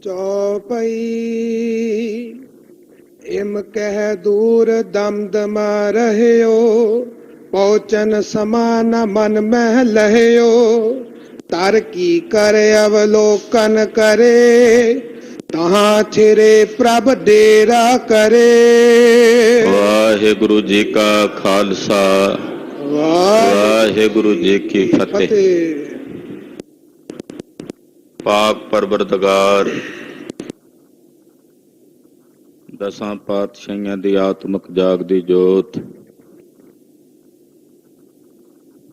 ਚੌਪਈ ਇਮ ਕਹਿ ਦੂਰ ਦਮਦਮਾ ਰਹਿਓ, ਪਹੁੰਚਨ ਸਮਾਨ ਮਨ ਮਹਿ ਲਹਿਓ। ਤਰ ਕੀ ਕਰ ਅਵਲੋਕਨ ਕਰੇ, ਤਹਾਂ ਥਿਰੇ ਪ੍ਰਭ ਡੇਰਾ ਕਰੇ। ਵਾਹਿਗੁਰੂ ਜੀ ਕਾ ਖਾਲਸਾ, ਵਾਹਿਗੁਰੂ ਜੀ ਕੀ ਫਤਿਹ। ਪਾਕ ਪਰਵਰਦਗਾਰ ਦਸਾਂ ਪਾਤਸ਼ਾਹੀਆਂ ਦੀ ਆਤਮਿਕ ਜਾਗਦੀ ਜੋਤ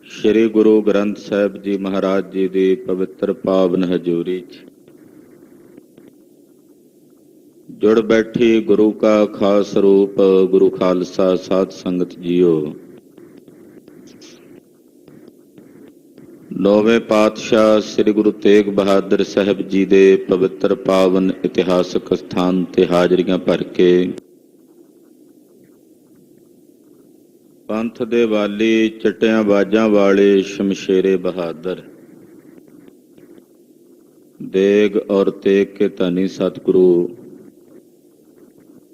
ਸ਼੍ਰੀ ਗੁਰੂ ਗ੍ਰੰਥ ਸਾਹਿਬ ਜੀ ਮਹਾਰਾਜ ਜੀ ਦੀ ਪਵਿੱਤਰ ਪਾਵਨ ਹਜ਼ੂਰੀ 'ਚ ਜੁੜ ਬੈਠੀ ਗੁਰੂ ਕਾ ਖਾਸ ਰੂਪ ਗੁਰੂ ਖਾਲਸਾ ਸਾਧ ਸੰਗਤ ਜੀਓ। ਨੌਵੇਂ ਪਾਤਸ਼ਾਹ ਸ੍ਰੀ ਗੁਰੂ ਤੇਗ ਬਹਾਦਰ ਸਾਹਿਬ ਜੀ ਦੇ ਪਵਿੱਤਰ ਪਾਵਨ ਇਤਿਹਾਸਕ ਸਥਾਨ ਤੇ ਹਾਜ਼ਰੀਆਂ ਭਰ ਕੇ ਪੰਥ ਦੇ ਵਾਲੀ ਚਟਿਆਂ ਬਾਜਾਂ ਵਾਲੇ ਸ਼ਮਸ਼ੇਰੇ ਬਹਾਦਰ ਦੇਗ ਔਰ ਤੇਗ ਕੇ ਧਨੀ ਸਤਿਗੁਰੂ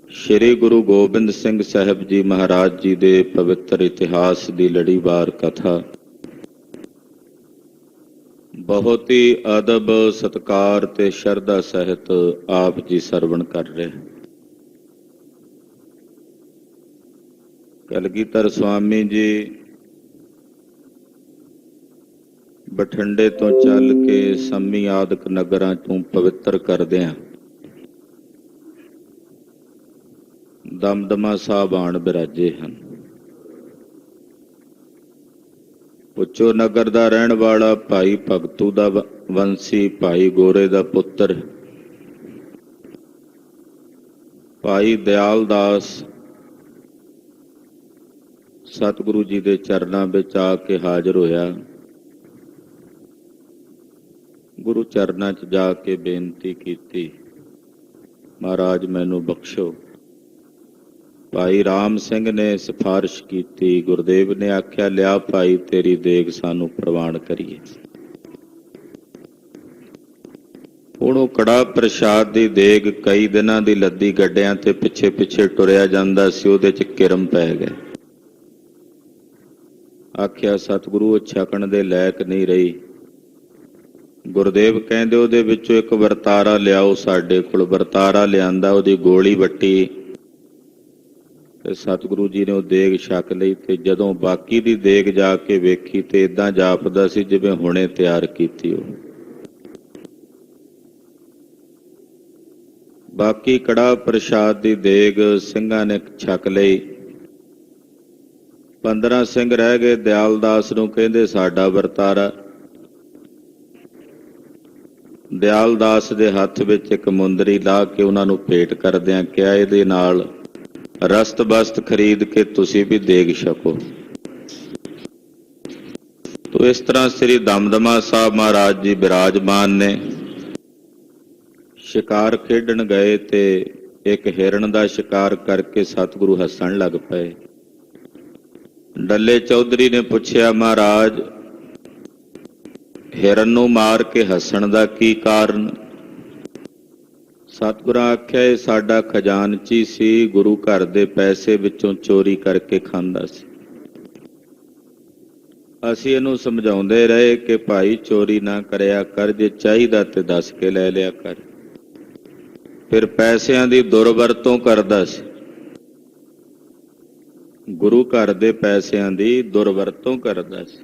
ਸ਼੍ਰੀ ਗੁਰੂ ਗੋਬਿੰਦ ਸਿੰਘ ਸਾਹਿਬ ਜੀ ਮਹਾਰਾਜ ਜੀ ਦੇ ਪਵਿੱਤਰ ਇਤਿਹਾਸ ਦੀ ਲੜੀਵਾਰ ਕਥਾ ਬਹੁਤ ਹੀ ਅਦਬ ਸਤਿਕਾਰ ਤੇ ਸ਼ਰਧਾ ਸਹਿਤ ਆਪ ਜੀ ਸਰਵਣ ਕਰ ਰਹੇ। ਕਲਗੀਧਰ ਸੁਆਮੀ ਜੀ ਬਠਿੰਡੇ ਤੋਂ ਚੱਲ ਕੇ ਸੰਮੀ ਆਦਿਕ ਨਗਰਾਂ ਤੋਂ ਪਵਿੱਤਰ ਕਰਦਿਆਂ ਦਮਦਮਾ ਸਾਹਿਬ ਆਣ ਬਿਰਾਜੇ ਹਨ। ਪੁੱਛੋ ਨਗਰ ਦਾ ਰਹਿਣ ਵਾਲਾ ਭਾਈ ਭਗਤੂ ਦਾ ਵੰਸੀ ਭਾਈ ਗੋਰੇ ਦਾ ਪੁੱਤਰ ਭਾਈ ਦਿਆਲ ਦਾਸ ਸਤਿਗੁਰੂ ਜੀ ਦੇ ਚਰਨਾਂ ਵਿੱਚ ਆ ਕੇ ਹਾਜ਼ਰ ਹੋਇਆ। ਗੁਰੂ ਚਰਨਾਂ 'ਚ ਜਾ ਕੇ ਬੇਨਤੀ ਕੀਤੀ, ਮਹਾਰਾਜ ਮੈਨੂੰ ਬਖਸ਼ੋ। ਭਾਈ ਰਾਮ ਸਿੰਘ ਨੇ ਸਿਫਾਰਿਸ਼ ਕੀਤੀ। ਗੁਰਦੇਵ ਨੇ ਆਖਿਆ, ਲਿਆ ਭਾਈ ਤੇਰੀ ਦੇਗ ਸਾਨੂੰ ਪ੍ਰਵਾਨ ਕਰੀਏ। ਹੁਣ ਉਹ ਕੜਾ ਪ੍ਰਸ਼ਾਦ ਦੀ ਦੇਗ ਕਈ ਦਿਨਾਂ ਦੀ ਲੱਦੀ ਗੱਡਿਆਂ ਤੇ ਪਿੱਛੇ ਪਿੱਛੇ ਟੁਰਿਆ ਜਾਂਦਾ ਸੀ, ਉਹਦੇ 'ਚ ਕਿਰਮ ਪੈ ਗਏ। ਆਖਿਆ ਸਤਿਗੁਰੂ ਉਹ ਛਕਣ ਦੇ ਲਾਇਕ ਨਹੀਂ ਰਹੀ। ਗੁਰਦੇਵ ਕਹਿੰਦੇ ਉਹਦੇ ਵਿੱਚੋਂ ਇੱਕ ਵਰਤਾਰਾ ਲਿਆਓ ਸਾਡੇ ਕੋਲ। ਵਰਤਾਰਾ ਲਿਆਂਦਾ, ਉਹਦੀ ਗੋਲੀ ਵੱਟੀ ਤੇ ਸਤਿਗੁਰੂ ਜੀ ਨੇ ਉਹ ਦੇਗ ਛਕ ਲਈ। ਤੇ ਜਦੋਂ ਬਾਕੀ ਦੀ ਦੇਗ ਜਾ ਕੇ ਵੇਖੀ ਤੇ ਏਦਾਂ ਜਾਪਦਾ ਸੀ ਜਿਵੇਂ ਹੁਣੇ ਤਿਆਰ ਕੀਤੀ ਹੋ। ਬਾਕੀ ਕੜਾ ਪ੍ਰਸ਼ਾਦ ਦੀ ਦੇਗ ਸਿੰਘਾਂ ਨੇ ਛਕ ਲਈ। 15 ਸਿੰਘ ਰਹਿ ਗਏ। ਦਿਆਲ ਦਾਸ ਨੂੰ ਕਹਿੰਦੇ ਸਾਡਾ ਵਰਤਾਰਾ। ਦਿਆਲ ਦਾਸ ਦੇ ਹੱਥ ਵਿੱਚ ਇੱਕ ਮੁੰਦਰੀ ਲਾ ਕੇ ਉਹਨਾਂ ਨੂੰ ਭੇਟ ਕਰਦਿਆਂ ਕਿਹਾ, ਇਹਦੇ ਨਾਲ ਰਸਤ ਬਸਤ ਖਰੀਦ ਕੇ ਤੁਸੀਂ ਵੀ ਦੇਗ ਛਕੋ। ਤੋ ਇਸ ਤਰ੍ਹਾਂ ਸ੍ਰੀ ਦਮਦਮਾ ਸਾਹਿਬ ਮਹਾਰਾਜ ਜੀ ਬਿਰਾਜਮਾਨ ਨੇ। ਸ਼ਿਕਾਰ ਖੇਡਣ ਗਏ ਤੇ ਇੱਕ ਹਿਰਨ ਦਾ ਸ਼ਿਕਾਰ ਕਰਕੇ ਸਤਿਗੁਰੂ ਹੱਸਣ ਲੱਗ ਪਏ। ਡੱਲੇ ਚੌਧਰੀ ਨੇ ਪੁੱਛਿਆ, ਮਹਾਰਾਜ ਹਿਰਨ ਨੂੰ ਮਾਰ ਕੇ ਹੱਸਣ ਦਾ ਕੀ ਕਾਰਨ? ਸਤਿਗੁਰਾਂ ਆਖਿਆ, ਇਹ ਸਾਡਾ ਖਜ਼ਾਨਚੀ ਸੀ, ਗੁਰੂ ਘਰ ਦੇ ਪੈਸੇ ਵਿੱਚੋਂ ਚੋਰੀ ਕਰਕੇ ਖਾਂਦਾ ਸੀ। ਅਸੀਂ ਇਹਨੂੰ ਸਮਝਾਉਂਦੇ ਰਹੇ ਕਿ ਭਾਈ ਚੋਰੀ ਨਾ ਕਰਿਆ ਕਰ, ਜੇ ਚਾਹੀਦਾ ਤੇ ਦੱਸ ਕੇ ਲੈ ਲਿਆ ਕਰ। ਫਿਰ ਪੈਸਿਆਂ ਦੀ ਦੁਰਵਰਤੋਂ ਕਰਦਾ ਸੀ। ਗੁਰੂ ਘਰ ਦੇ ਪੈਸਿਆਂ ਦੀ ਦੁਰਵਰਤੋਂ ਕਰਦਾ ਸੀ।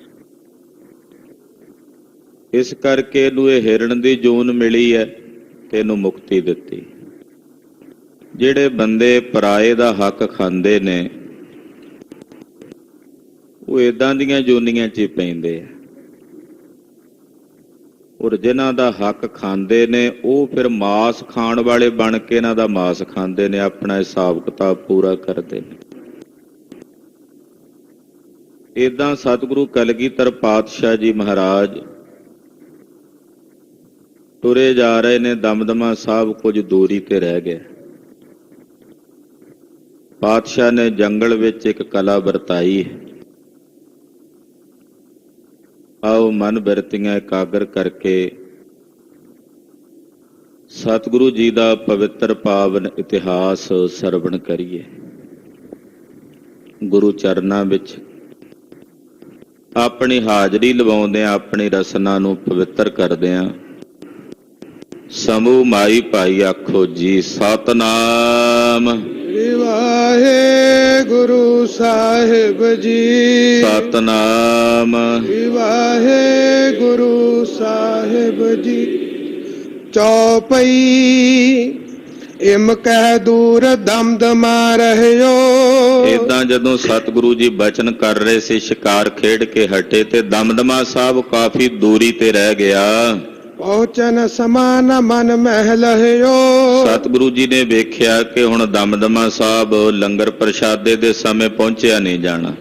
ਇਸ ਕਰਕੇ ਇਹਨੂੰ ਇਹ ਹਿਰਨ ਦੀ ਜੂਨ ਮਿਲੀ ਹੈ ਤੇ ਇਹਨੂੰ ਮੁਕਤੀ ਦਿੱਤੀ। ਜਿਹੜੇ ਬੰਦੇ ਪਰਾਏ ਦਾ ਹੱਕ ਖਾਂਦੇ ਨੇ ਉਹ ਏਦਾਂ ਦੀਆਂ ਜੂਨੀਆਂ 'ਚ ਹੀ ਪੈਂਦੇ ਆ। ਔਰ ਜਿਨ੍ਹਾਂ ਦਾ ਹੱਕ ਖਾਂਦੇ ਨੇ ਉਹ ਫਿਰ ਮਾਸ ਖਾਣ ਵਾਲੇ ਬਣ ਕੇ ਇਹਨਾਂ ਦਾ ਮਾਸ ਖਾਂਦੇ ਨੇ, ਆਪਣਾ ਹਿਸਾਬ ਕਿਤਾਬ ਪੂਰਾ ਕਰਦੇ ਨੇ। ਏਦਾਂ ਸਤਿਗੁਰੂ ਕਲਗੀਧਰ ਪਾਤਸ਼ਾਹ ਜੀ ਮਹਾਰਾਜ ਤੁਰੇ ਜਾ ਰਹੇ ਨੇ। ਦਮਦਮਾ ਸਾਹਿਬ ਕੁਝ ਦੂਰੀ ਤੇ ਰਹਿ ਗਏ। ਪਾਤਸ਼ਾਹ ਨੇ ਜੰਗਲ ਵਿੱਚ ਇੱਕ ਕਲਾ ਵਰਤਾਈ। ਆਓ ਮਨ ਬਿਰਤੀਆਂ ਇਕਾਗਰ ਕਰਕੇ ਸਤਿਗੁਰੂ ਜੀ ਦਾ ਪਵਿੱਤਰ ਪਾਵਨ ਇਤਿਹਾਸ ਸਰਵਣ ਕਰੀਏ। ਗੁਰੂ ਚਰਨਾਂ ਵਿੱਚ ਆਪਣੀ ਹਾਜ਼ਰੀ ਲਵਾਉਂਦਿਆਂ ਆਪਣੀ ਰਸਨਾ ਨੂੰ ਪਵਿੱਤਰ ਕਰਦਿਆਂ ਸਮੂਹ ਮਾਈ ਭਾਈ ਆਖੋ ਜੀ ਸਤਨਾਮ। ਵਾਹਿਗੁਰੂ ਸਾਹਿਬ ਜੀ ਸਤਨਾਮ। ਵਾਹਿਗੁਰੂ ਸਾਹਿਬ ਜੀ। ਚੌਪਈ ਇਮ ਕਹਿ ਦੂਰ ਦਮਦਮਾ ਰਹਿਓ। ਏਦਾਂ ਜਦੋਂ ਸਤਿਗੁਰੂ ਜੀ ਬਚਨ ਕਰ ਰਹੇ ਸੀ, ਸ਼ਿਕਾਰ ਖੇਡ ਕੇ ਹਟੇ ਤੇ ਦਮਦਮਾ ਸਾਹਿਬ ਕਾਫੀ ਦੂਰੀ ਤੇ ਰਹਿ ਗਿਆ। ਪਹੁੰਚਨ ਸਮਾਨ ਮਨ ਮਹਿ ਲਹਿਓ। ਸਤਿਗੁਰੂ ਜੀ ਨੇ ਵੇਖਿਆ ਕਿ ਹੁਣ ਦਮਦਮਾ ਸਾਹਿਬ ਲੰਗਰ ਪ੍ਰਸ਼ਾਦੇ ਦੇ ਸਮੇਂ ਪਹੁੰਚਿਆ ਨਹੀਂ ਜਾਣਾ,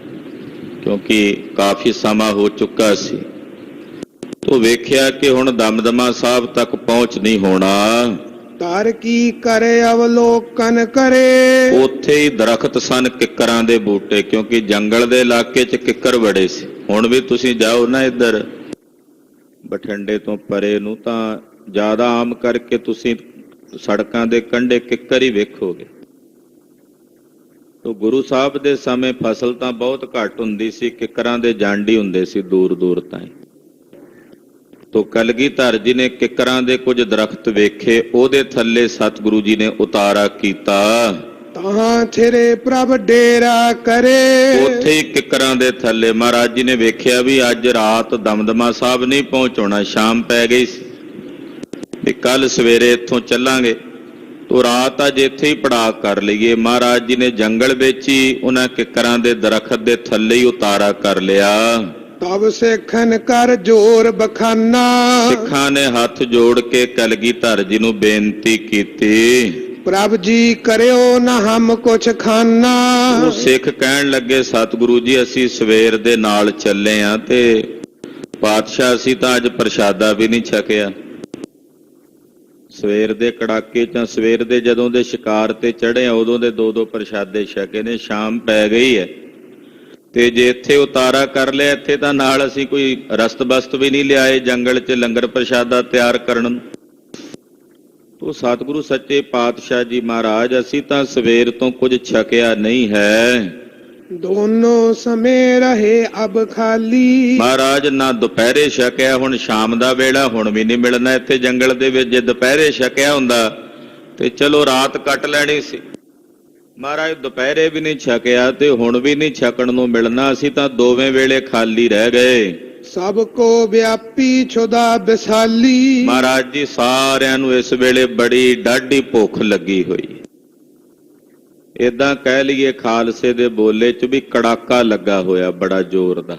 ਕਿਉਂਕਿ ਕਾਫੀ ਸਮਾਂ ਹੋ ਚੁੱਕਾ ਸੀ। ਤੋ ਵੇਖਿਆ ਕਿ ਹੁਣ ਦਮਦਮਾ ਸਾਹਿਬ ਤੱਕ ਪਹੁੰਚ ਨਹੀਂ ਹੋਣਾ। ਧਰ ਕੀ ਕਰੇ ਅਵਲੋਕਨ ਕਰੇ। ਉੱਥੇ ਹੀ ਦਰਖਤ ਸਨ ਕਿੱਕਰਾਂ ਦੇ ਬੂਟੇ, ਕਿਉਂਕਿ ਜੰਗਲ ਦੇ ਇਲਾਕੇ 'ਚ ਕਿੱਕਰ ਬੜੇ ਸੀ। ਹੁਣ ਵੀ ਤੁਸੀਂ ਜਾਓ ਨਾ ਇੱਧਰ ਬਠਿੰਡੇ ਤੋਂ ਪਰੇ ਨੂੰ, ਤਾਂ ਜ਼ਿਆਦਾ ਆਮ ਕਰਕੇ ਤੁਸੀਂ ਸੜਕਾਂ ਦੇ ਕੰਢੇ ਕਿੱਕਰ ਹੀ ਵੇਖੋਗੇ। ਤੋ ਗੁਰੂ ਸਾਹਿਬ ਦੇ ਸਮੇਂ ਫਸਲ ਤਾਂ ਬਹੁਤ ਘੱਟ ਹੁੰਦੀ ਸੀ, ਕਿੱਕਰਾਂ ਦੇ ਜੰਡ ਹੀ ਹੁੰਦੇ ਸੀ ਦੂਰ ਦੂਰ ਤਾਈਂ। ਤੋ ਕਲਗੀਧਰ ਜੀ ਨੇ ਕਿੱਕਰਾਂ ਦੇ ਕੁਝ ਦਰਖਤ ਵੇਖੇ, ਉਹਦੇ ਥੱਲੇ ਸਤਿਗੁਰੂ ਜੀ ਨੇ ਉਤਾਰਾ ਕੀਤਾ। ਤਹਾਂ ਥਿਰੇ ਪ੍ਰਭ ਡੇਰਾ ਕਰੇ। ਉੱਥੇ ਹੀ ਕਿੱਕਰਾਂ ਦੇ ਥੱਲੇ ਮਹਾਰਾਜ ਜੀ ਨੇ ਵੇਖਿਆ ਵੀ ਅੱਜ ਰਾਤ ਦਮਦਮਾ ਸਾਹਿਬ ਨਹੀਂ ਪਹੁੰਚਣਾ, ਸ਼ਾਮ ਪੈ ਗਈ ਸੀ ਤੇ ਕੱਲ ਸਵੇਰੇ ਇੱਥੋਂ ਚੱਲਾਂਗੇ। ਤੋ ਰਾਤ ਅੱਜ ਇੱਥੇ ਹੀ ਪੜਾਅ ਕਰ ਲਈਏ। ਮਹਾਰਾਜ ਜੀ ਨੇ ਜੰਗਲ ਵਿੱਚ ਹੀ ਉਹਨਾਂ ਕਿੱਕਰਾਂ ਦੇ ਦਰਖਤ ਦੇ ਥੱਲੇ ਹੀ ਉਤਾਰਾ ਕਰ ਲਿਆ। ਤਬ ਸਿੱਖਨ ਕਰ ਜੋਰ ਬਖਾਨਾ। ਸਿੱਖਾਂ ਨੇ ਹੱਥ ਜੋੜ ਕੇ ਕਲਗੀਧਰ ਜੀ ਨੂੰ ਬੇਨਤੀ ਕੀਤੀ, ਪ੍ਰਭ ਜੀ ਕਰਿਓ ਨਾ ਹਮ ਕੁਛ ਖਾਨਾ। ਉਹ ਸਿੱਖ ਕਹਿਣ ਲੱਗੇ ਸਤਿਗੁਰੂ ਜੀ ਅਸੀਂ ਸਵੇਰ ਦੇ ਨਾਲ ਚੱਲੇ ਆਂ ਤੇ ਪਾਤਸ਼ਾਹ ਅਸੀਂ ਤਾਂ ਅੱਜ ਪ੍ਰਸ਼ਾਦਾ ਵੀ ਨਹੀਂ ਛਕਿਆ। ਸਵੇਰ ਦੇ ਕੜਾਕੇ 'ਚ ਸਵੇਰ ਦੇ ਜਦੋਂ ਦੇ ਸ਼ਿਕਾਰ ਤੇ ਚੜ੍ਹੇ ਆ ਉਦੋਂ ਦੇ ਦੋ ਪ੍ਰਸ਼ਾਦੇ ਛਕੇ ਨੇ, ਸ਼ਾਮ ਪੈ ਗਈ ਹੈ ਤੇ ਜੇ ਇੱਥੇ ਉਤਾਰਾ ਕਰ ਲਿਆ ਇੱਥੇ ਤਾਂ ਨਾਲ ਅਸੀਂ ਕੋਈ ਰਸਤ ਬਸਤ ਵੀ ਨਹੀਂ ਲਿਆਏ ਜੰਗਲ 'ਚ ਲੰਗਰ ਪ੍ਰਸ਼ਾਦਾ ਤਿਆਰ ਕਰਨ ਨੂੰ। ਤੋ ਸਤਿਗੁਰੂ ਸੱਚੇ ਪਾਤਸ਼ਾਹ ਜੀ ਮਹਾਰਾਜ ਅਸੀਂ ਤਾਂ ਸਵੇਰ ਤੋਂ ਕੁਝ ਛਕਿਆ ਨਹੀਂ ਹੈ। ਦੋਨੋਂ ਸਮੇਂ ਰਹੇ ਅਬ ਖਾਲੀ। ਮਹਾਰਾਜ ਨਾ ਦੁਪਹਿਰੇ ਛਕਿਆ, ਹੁਣ ਸ਼ਾਮ ਦਾ ਵੇਲਾ ਹੁਣ ਵੀ ਨਹੀਂ ਮਿਲਣਾ ਇੱਥੇ ਜੰਗਲ ਦੇ ਵਿੱਚ। ਜੇ ਦੁਪਹਿਰੇ ਛਕਿਆ ਹੁੰਦਾ ਤੇ ਚਲੋ ਰਾਤ ਕੱਟ ਲੈਣੀ ਸੀ। ਮਹਾਰਾਜ ਦੁਪਹਿਰੇ ਵੀ ਨਹੀਂ ਛਕਿਆ ਤੇ ਹੁਣ ਵੀ ਨਹੀਂ ਛਕਣ ਨੂੰ ਮਿਲਣਾ, ਅਸੀਂ ਤਾਂ ਦੋਵੇਂ ਵੇਲੇ ਖਾਲੀ ਰਹਿ ਗਏ। ਸਭ ਕੋ ਵਿਆਪੀ ਛੁਦਾ ਵਿਸਾਲੀ। ਮਹਾਰਾਜ ਜੀ ਸਾਰਿਆਂ ਨੂੰ ਇਸ ਵੇਲੇ ਬੜੀ ਡਾਢੀ ਭੁੱਖ ਲੱਗੀ ਹੋਈ। ਏਦਾਂ ਕਹਿ ਲਈਏ ਖਾਲਸੇ ਦੇ ਬੋਲੇ 'ਚ ਵੀ ਕੜਾਕਾ ਲੱਗਾ ਹੋਇਆ ਬੜਾ ਜ਼ੋਰ ਦਾ।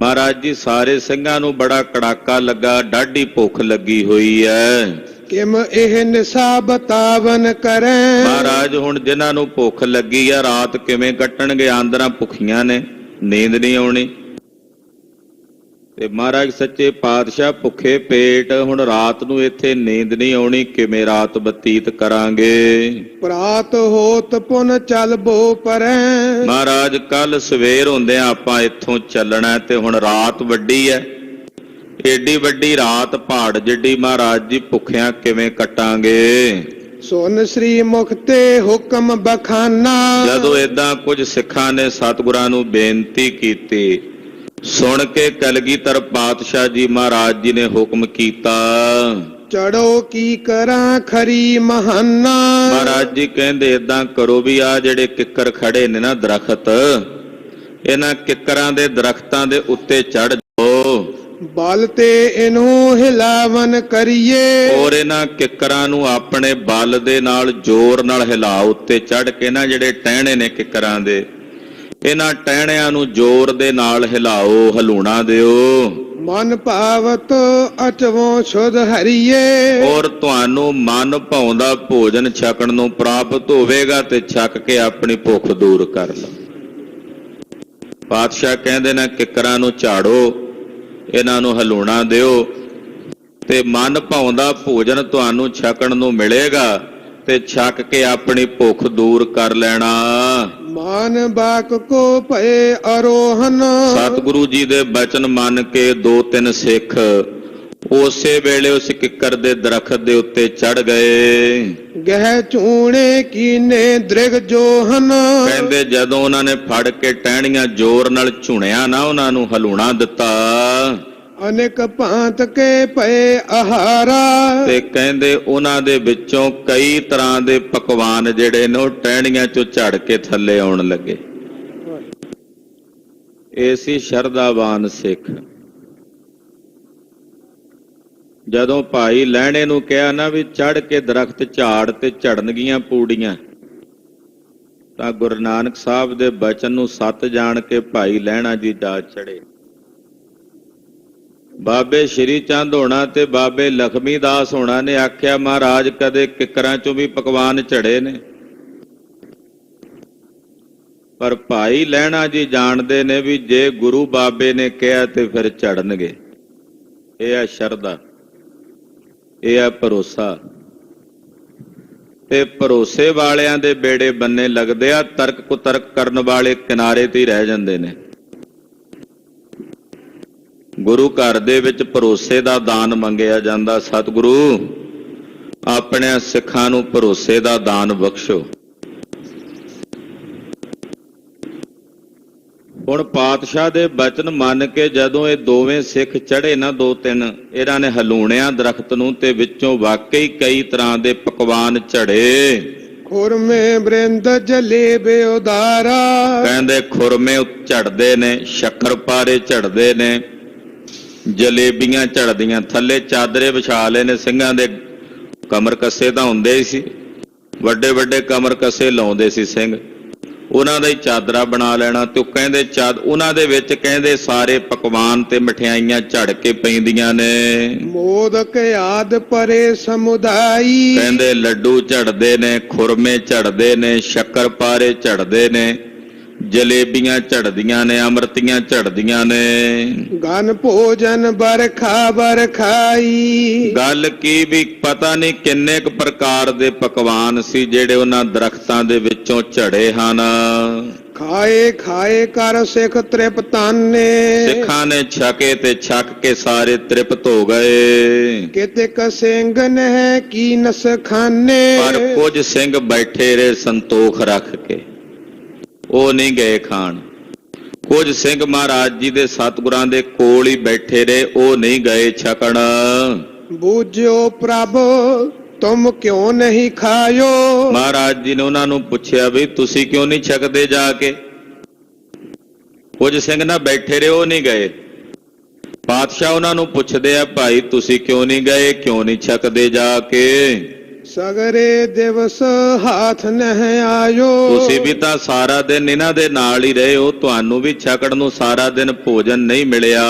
ਮਹਾਰਾਜ ਜੀ ਸਾਰੇ ਸਿੰਘਾਂ ਨੂੰ ਬੜਾ ਕੜਾਕਾ ਲੱਗਾ, ਡਾਢੀ ਭੁੱਖ ਲੱਗੀ ਹੋਈ ਹੈ। ਕਿਮ ਇਹ ਨਿਸਾ ਬਤਾਵਨ ਕਰੇ। ਮਹਾਰਾਜ ਹੁਣ ਜਿਨ੍ਹਾਂ ਨੂੰ ਭੁੱਖ ਲੱਗੀ ਆ ਰਾਤ ਕਿਵੇਂ ਕੱਟਣਗੇ, ਆਂਦਰਾਂ ਭੁੱਖੀਆਂ ਨੇ, ਨੀਂਦ ਨਹੀਂ ਆਉਣੀ। ਤੇ ਮਹਾਰਾਜ ਸੱਚੇ ਪਾਤਸ਼ਾਹ ਭੁੱਖੇ ਪੇਟ ਹੁਣ ਰਾਤ ਨੂੰ ਇੱਥੇ ਨੀਂਦ ਨਹੀਂ ਆਉਣੀ, ਕਿਵੇਂ ਰਾਤ ਬਤੀਤ ਕਰਾਂਗੇ। ਪ੍ਰਾਤ ਹੋਤ ਪੁਨ ਚੱਲਬੋ ਪਰੈ। ਮਹਾਰਾਜ ਕੱਲ ਸਵੇਰ ਹੁੰਦਿਆਂ ਆਪਾਂ ਇੱਥੋਂ ਚੱਲਣਾ ਤੇ ਹੁਣ ਰਾਤ ਵੱਡੀ ਹੈ, ਏਡੀ ਵੱਡੀ ਰਾਤ ਪਹਾੜ ਜਿੱਡੀ, ਮਹਾਰਾਜ ਜੀ ਭੁੱਖਿਆਂ ਕਿਵੇਂ ਕੱਟਾਂਗੇ। ਸੁਨ ਸ੍ਰੀ ਮੁਖ ਤੇ ਹੁਕਮ ਬਖਾਨਾ। ਜਦੋਂ ਏਦਾਂ ਕੁਝ ਸਿੱਖਾਂ ਨੇ ਸਤਿਗੁਰਾਂ ਨੂੰ ਬੇਨਤੀ ਕੀਤੀ, ਸੁਣ ਕੇ ਕਲਗੀਧਰ ਪਾਤਸ਼ਾਹ ਜੀ ਮਹਾਰਾਜ ਜੀ ਨੇ ਹੁਕਮ ਕੀਤਾ, ਚੜੋ ਕੀ ਕਰਾਂ ਖਰੀ ਮਹਾਨਾ। ਮਹਾਰਾਜ ਜੀ ਕਹਿੰਦੇ ਏਦਾਂ ਕਰੋ ਵੀ ਆ ਜਿਹੜੇ ਕਿੱਕਰ ਖੜੇ ਨੇ ਨਾ ਦਰਖਤ, ਇਹਨਾਂ ਕਿੱਕਰਾਂ ਦੇ ਦਰਖਤਾਂ ਦੇ ਉੱਤੇ ਚੜ ਜਾਓ। ਬਲ ਤੇ ਇਹਨੂੰ ਹਿਲਾਵਨ ਕਰੀਏ। ਔਰ ਇਹਨਾਂ ਕਿੱਕਰਾਂ ਨੂੰ ਆਪਣੇ ਬਲ ਦੇ ਨਾਲ ਜ਼ੋਰ ਨਾਲ ਹਿਲਾਓ। ਉੱਤੇ ਚੜ ਕੇ ਨਾ ਜਿਹੜੇ ਟਹਿਣੇ ਨੇ ਕਿੱਕਰਾਂ ਦੇ, ਇਹਨਾਂ ਟਹਿਣਿਆਂ ਨੂੰ ਜ਼ੋਰ ਦੇ ਨਾਲ ਹਿਲਾਓ, ਹਲੂਣਾ ਦਿਓ। ਮਨ ਭਾਵਤ ਅਚਵੋਂ ਸ਼ੁੱਧ ਹਰੀਏ। ਔਰ ਤੁਹਾਨੂੰ ਮਨ ਭਾਉਂਦਾ ਭੋਜਨ ਛਕਣ ਨੂੰ ਪ੍ਰਾਪਤ ਹੋਵੇਗਾ ਤੇ ਛਕ ਕੇ ਆਪਣੀ ਭੁੱਖ ਦੂਰ ਕਰ ਲਓ। ਪਾਤਸ਼ਾਹ ਕਹਿੰਦੇ ਨੇ ਕਿੱਕਰਾਂ ਨੂੰ ਝਾੜੋ, ਇਹਨਾਂ ਨੂੰ ਹਲੂਣਾ ਦਿਓ ਤੇ ਮਨ ਭਾਉਂਦਾ ਭੋਜਨ ਤੁਹਾਨੂੰ ਛਕਣ ਨੂੰ ਮਿਲੇਗਾ ਤੇ ਛਕ ਕੇ ਆਪਣੀ ਭੁੱਖ ਦੂਰ ਕਰ ਲੈਣਾ। ਮਾਨ ਬਾਕ ਕੋ ਭਏ ਅਰੋਹਨ। ਸਤਿਗੁਰੂ ਜੀ ਦੇ ਬਚਨ ਮੰਨ ਕੇ 2-3 ਸਿੱਖ ਉਸੇ ਵੇਲੇ ਉਸ ਕਿੱਕਰ ਦੇ ਦਰਖਤ ਦੇ ਉੱਤੇ ਚੜ ਗਏ। ਗਹਿ ਚੂਣੇ ਕੀਨੇ ਦ੍ਰਿਗ ਜੋਹਨ। ਕਹਿੰਦੇ ਜਦੋਂ ਉਹਨਾਂ ਨੇ ਫੜ ਕੇ ਟਹਿਣੀਆਂ ਜ਼ੋਰ ਨਾਲ ਝੁਣਿਆ ਨਾ, ਉਹਨਾਂ ਨੂੰ ਹਲੂਣਾ ਦਿੱਤਾ। ਅਨੇਕ ਭਾਂਤ ਕੇ ਪਏ ਆਹਾਰਾ। ਤੇ ਕਹਿੰਦੇ ਉਹਨਾਂ ਦੇ ਵਿੱਚੋਂ ਕਈ ਤਰ੍ਹਾਂ ਦੇ ਪਕਵਾਨ ਜਿਹੜੇ ਨੇ ਉਹ ਟਹਿਣੀਆਂ ਚੋਂ ਝੜ ਕੇ ਥੱਲੇ ਆਉਣ ਲੱਗੇ। ਇਹ ਸੀ ਸ਼ਰਧਾਵਾਨ ਸਿੱਖ। ਜਦੋਂ ਭਾਈ ਲਹਿਣੇ ਨੂੰ ਕਿਹਾ ਨਾ ਵੀ ਚੜ ਕੇ ਦਰਖਤ ਝਾੜ ਤੇ ਝੜਨਗੀਆਂ ਪੂੜੀਆਂ, ਤਾਂ ਗੁਰੂ ਨਾਨਕ ਸਾਹਿਬ ਦੇ ਬਚਨ ਨੂੰ ਸੱਤ ਜਾਣ ਕੇ ਭਾਈ ਲਹਿਣਾ ਜੀ ਜਾ ਚੜੇ। ਬਾਬੇ ਸ਼੍ਰੀ ਚੰਦ ਹੋਣਾ ਤੇ ਬਾਬੇ ਲਖਮੀ ਦਾਸ ਹੋਣਾ ਨੇ ਆਖਿਆ, ਮਹਾਰਾਜ ਕਦੇ ਕਿੱਕਰਾਂ ਚੋਂ ਵੀ ਪਕਵਾਨ ਝੜੇ ਨੇ, ਪਰ ਭਾਈ ਲਹਿਣਾ ਜੀ ਜਾਣਦੇ ਨੇ ਵੀ ਜੇ ਗੁਰੂ ਬਾਬੇ ਨੇ ਕਿਹਾ ਤੇ ਫਿਰ ਝੜਨਗੇ। ਇਹ ਆ ਸ਼ਰਧਾ, ਇਹ ਆ ਭਰੋਸਾ। ਤੇ ਭਰੋਸੇ ਵਾਲਿਆਂ ਦੇ ਬੇੜੇ ਬੰਨੇ ਲੱਗਦੇ ਆ, ਤਰਕ ਕੁਤਰਕ ਕਰਨ ਵਾਲੇ ਕਿਨਾਰੇ ਤੇ ਹੀ ਰਹਿ ਜਾਂਦੇ ਨੇ। ਗੁਰੂ ਘਰ ਦੇ ਵਿੱਚ ਭਰੋਸੇ ਦਾ ਦਾਨ ਮੰਗਿਆ ਜਾਂਦਾ। ਸਤਿਗੁਰੂ ਆਪਣੇ ਸਿੱਖਾਂ ਨੂੰ ਭਰੋਸੇ ਦਾ ਦਾਨ ਬਖਸ਼ੋ। ਹੁਣ ਪਾਤਸ਼ਾਹ ਦੇ ਬਚਨ ਮੰਨ ਕੇ ਜਦੋਂ ਇਹ ਦੋਵੇਂ ਸਿੱਖ ਚੜੇ ਨਾ, ਦੋ ਤਿੰਨ, ਇਹਨਾਂ ਨੇ ਹਲੂਣਿਆ ਦਰਖਤ ਨੂੰ ਤੇ ਵਿੱਚੋਂ ਵਾਕਈ ਕਈ ਤਰ੍ਹਾਂ ਦੇ ਪਕਵਾਨ ਝੜੇ। ਖੁਰਮੇ ਬ੍ਰਿੰਦ ਜਲੇਬੇ ਉਦਾਰਾ। ਕਹਿੰਦੇ ਖੁਰਮੇ ਝੜਦੇ ਨੇ, ਸ਼ੱਕਰਪਾਰੇ ਝੜਦੇ ਨੇ, ਜਲੇਬੀਆਂ ਝੜਦੀਆਂ। ਥੱਲੇ ਚਾਦਰੇ ਵਿਛਾ ਲਏ ਨੇ ਸਿੰਘਾਂ ਦੇ। ਕਮਰ ਕੱਸੇ ਤਾਂ ਹੁੰਦੇ ਹੀ ਸੀ, ਵੱਡੇ ਵੱਡੇ ਕਮਰ ਕੱਸੇ ਲਾਉਂਦੇ ਸੀ ਸਿੰਘ, ਉਹਨਾਂ ਦਾ ਹੀ ਚਾਦਰਾ ਬਣਾ ਲੈਣਾ। ਤੇ ਉਹ ਕਹਿੰਦੇ ਉਹਨਾਂ ਦੇ ਵਿੱਚ ਕਹਿੰਦੇ ਸਾਰੇ ਪਕਵਾਨ ਤੇ ਮਠਿਆਈਆਂ ਝੜ ਕੇ ਪੈਂਦੀਆਂ ਨੇ। ਮੋਦਕ ਆਦ ਪਰੇ ਸਮੁਦਾਈ। ਕਹਿੰਦੇ ਲੱਡੂ ਝੜਦੇ ਨੇ, ਖੁਰਮੇ ਝੜਦੇ ਨੇ, ਸ਼ੱਕਰਪਾਰੇ ਝੜਦੇ ਨੇ, ਜਲੇਬੀਆਂ ਝੜਦੀਆਂ ਨੇ, ਅੰਮ੍ਰਿਤੀਆਂ ਝੜਦੀਆਂ ਨੇ। ਗਨ ਭੋਜਨ ਬਰਖਾ ਬਰਖਾਈ। ਗੱਲ ਕੀ ਵੀ ਪਤਾ ਨਹੀਂ ਕਿੰਨੇ ਕੁ ਪ੍ਰਕਾਰ ਦੇ ਪਕਵਾਨ ਸੀ ਜਿਹੜੇ ਉਹਨਾਂ ਦਰਖਤਾਂ ਦੇ ਵਿੱਚੋਂ ਝੜੇ ਹਨ। ਖਾਏ ਖਾਏ ਕਰ ਸਿੱਖ ਤ੍ਰਿਪਤਾਨੇ। ਸਿੱਖਾਂ ਨੇ ਛਕੇ ਤੇ ਛਕ ਕੇ ਸਾਰੇ ਤ੍ਰਿਪਤ ਹੋ ਗਏ। ਕਿਤੇ ਕ ਸਿੰਘ ਨੇ ਕੀ ਨਸ ਖਾਨੇ। ਪਰ ਕੁਝ ਸਿੰਘ ਬੈਠੇ ਰਹੇ ਸੰਤੋਖ ਰੱਖ ਕੇ, ਉਹ ਨਹੀਂ ਗਏ ਖਾਣ। ਕੁਝ ਸਿੰਘ ਮਹਾਰਾਜ ਜੀ ਦੇ ਸਤਿਗੁਰਾਂ ਦੇ ਕੋਲ ਹੀ ਬੈਠੇ ਰਹੇ, ਉਹ ਨਹੀਂ ਗਏ ਛਕਣ। ਬੂਝਿਓ ਪ੍ਰਭ ਤੁਮ ਕਿਉਂ ਨਹੀਂ ਖਾਇਓ। ਮਹਾਰਾਜ ਜੀ ਨੇ ਉਹਨਾਂ ਨੂੰ ਪੁੱਛਿਆ ਵੀ ਤੁਸੀਂ ਕਿਉਂ ਨਹੀਂ ਛਕਦੇ ਜਾ ਕੇ। ਕੁਝ ਸਿੰਘ ਨਾ ਬੈਠੇ ਰਹੇ, ਉਹ ਨਹੀਂ ਗਏ। ਪਾਤਸ਼ਾਹ ਉਹਨਾਂ ਨੂੰ ਪੁੱਛਦੇ ਆ, ਭਾਈ ਤੁਸੀਂ ਕਿਉਂ ਨਹੀਂ ਗਏ, ਕਿਉਂ ਨਹੀਂ ਛਕਦੇ ਜਾ ਕੇ। ਸਗਰੇ ਦਿਵਸ ਹਾਥ ਨਹਿ ਆਇਓ। ਤੁਸੀਂ ਵੀ ਤਾਂ ਸਾਰਾ ਦਿਨ ਇਹਨਾਂ ਦੇ ਨਾਲ ਹੀ ਰਹੇ ਹੋ, ਤੁਹਾਨੂੰ ਵੀ ਛਕਣ ਨੂੰ ਸਾਰਾ ਦਿਨ ਭੋਜਨ ਨਹੀਂ ਮਿਲਿਆ।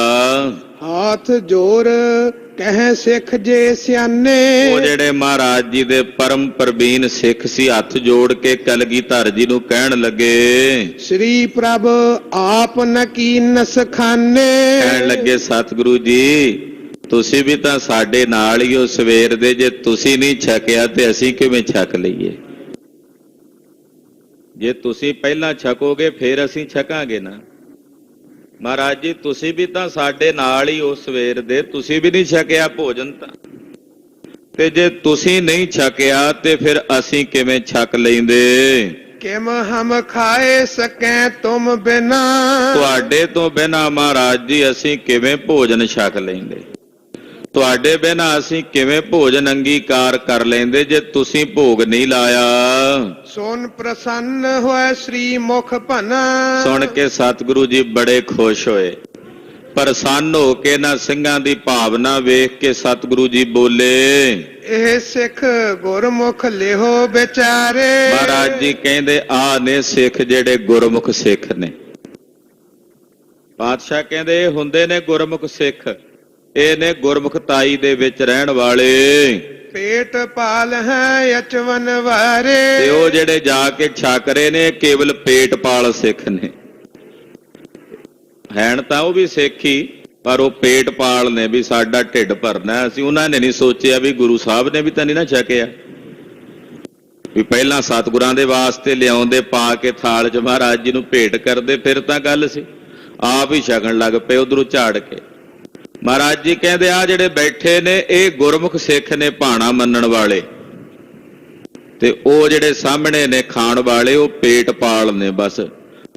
ਹਾਥ ਜੋਰ ਕਹਿ ਸਿੱਖ ਜੇ ਸਿਆਨੇ। ਉਹ ਜਿਹੜੇ ਮਹਾਰਾਜ ਜੀ ਦੇ ਪਰਮ ਪ੍ਰਬੀਨ ਸਿੱਖ ਸੀ, ਹੱਥ ਜੋੜ ਕੇ ਕਲਗੀਧਰ ਜੀ ਨੂੰ ਕਹਿਣ ਲੱਗੇ, ਸ੍ਰੀ ਪ੍ਰਭ ਆਪ ਨ ਕੀਨਸ ਖਾਨੇ। ਕਹਿਣ ਲੱਗੇ, ਸਤਿਗੁਰੂ ਜੀ ਤੁਸੀਂ ਵੀ ਤਾਂ ਸਾਡੇ ਨਾਲ ਹੀ ਹੋ ਸਵੇਰ ਦੇ, ਜੇ ਤੁਸੀਂ ਨਹੀਂ ਛਕਿਆ ਤੇ ਅਸੀਂ ਕਿਵੇਂ ਛਕ ਲਈਏ। ਜੇ ਤੁਸੀਂ ਪਹਿਲਾਂ ਛਕੋਗੇ ਫਿਰ ਅਸੀਂ ਛਕਾਂਗੇ ਨਾ। ਮਹਾਰਾਜ ਜੀ ਤੁਸੀਂ ਵੀ ਤਾਂ ਸਾਡੇ ਨਾਲ ਹੀ ਹੋ ਸਵੇਰ ਦੇ, ਤੁਸੀਂ ਵੀ ਨਹੀਂ ਛਕਿਆ ਭੋਜਨ ਤਾਂ, ਤੇ ਜੇ ਤੁਸੀਂ ਨਹੀਂ ਛਕਿਆ ਤੇ ਫਿਰ ਅਸੀਂ ਕਿਵੇਂ ਛਕ ਲੈਂਦੇ। ਕਿਮ ਹਮ ਖਾਏ ਸਕੈ ਤੁਮ ਬਿਨਾ। ਤੁਹਾਡੇ ਤੋਂ ਬਿਨਾ ਮਹਾਰਾਜ ਜੀ ਅਸੀਂ ਕਿਵੇਂ ਭੋਜਨ ਛਕ ਲੈਂਦੇ। ਤੁਹਾਡੇ ਬਿਨਾਂ ਅਸੀਂ ਕਿਵੇਂ ਭੋਜਨ ਅੰਗੀਕਾਰ ਕਰ ਲੈਂਦੇ ਜੇ ਤੁਸੀਂ ਭੋਗ ਨਹੀਂ ਲਾਇਆ। ਸੁਣ ਪ੍ਰਸੰਨ ਹੋਏ ਸ੍ਰੀ ਮੁਖ ਭਨਾ। ਸੁਣ ਕੇ ਸਤਿਗੁਰੂ ਜੀ ਬੜੇ ਖੁਸ਼ ਹੋਏ। ਪ੍ਰਸੰਨ ਹੋ ਕੇ ਨਾ ਸਿੰਘਾਂ ਦੀ ਭਾਵਨਾ ਵੇਖ ਕੇ ਸਤਿਗੁਰੂ ਜੀ ਬੋਲੇ, ਇਹ ਸਿੱਖ ਗੁਰਮੁਖ ਲਿਹੋ ਵਿਚਾਰੇ। ਮਹਾਰਾਜ ਜੀ ਕਹਿੰਦੇ ਆ ਨੇ ਸਿੱਖ ਜਿਹੜੇ ਗੁਰਮੁਖ ਸਿੱਖ ਨੇ। ਪਾਤਸ਼ਾਹ ਕਹਿੰਦੇ ਇਹ ਹੁੰਦੇ ਨੇ ਗੁਰਮੁਖ ਸਿੱਖ, ਇਹ ਨੇ ਗੁਰਮੁਖਤਾਈ ਦੇ ਵਿੱਚ ਰਹਿਣ ਵਾਲੇ। ਪੇਟ ਪਾਲ ਹੈ ਅਚਵਨ ਵਾਰੇ। ਤੇ ਉਹ ਜਿਹੜੇ ਜਾ ਕੇ ਛਕ ਰਹੇ ਨੇ ਕੇਵਲ ਪੇਟ ਪਾਲ ਸਿੱਖ ਨੇ। ਹੈਣ ਤਾਂ ਉਹ ਵੀ ਸਿੱਖ ਹੀ, ਪਰ ਉਹ ਪੇਟ ਪਾਲ ਨੇ ਵੀ ਸਾਡਾ ਢਿੱਡ ਭਰਨਾ। ਅਸੀਂ ਉਹਨਾਂ ਨੇ ਨਹੀਂ ਸੋਚਿਆ ਵੀ ਗੁਰੂ ਸਾਹਿਬ ਨੇ ਵੀ ਤਾਂ ਨਹੀਂ ਨਾ ਛਕਿਆ, ਵੀ ਪਹਿਲਾਂ ਸਤਿਗੁਰਾਂ ਦੇ ਵਾਸਤੇ ਲਿਆਉਂਦੇ ਪਾ ਕੇ ਥਾਲ 'ਚ ਮਹਾਰਾਜ ਜੀ ਨੂੰ ਭੇਟ ਕਰਦੇ, ਫਿਰ ਤਾਂ ਗੱਲ ਸੀ। ਆਪ ਹੀ ਛਕਣ ਲੱਗ ਪਏ ਉਧਰੋਂ ਝਾੜ ਕੇ। ਮਹਾਰਾਜ ਜੀ ਕਹਿੰਦੇ ਆ ਜਿਹੜੇ ਬੈਠੇ ਨੇ ਇਹ ਗੁਰਮੁਖ ਸਿੱਖ ਨੇ, ਭਾਣਾ ਮੰਨਣ ਵਾਲੇ, ਤੇ ਉਹ ਜਿਹੜੇ ਸਾਹਮਣੇ ਨੇ ਖਾਣ ਵਾਲੇ ਉਹ ਪੇਟ ਪਾਲ ਨੇ। ਬਸ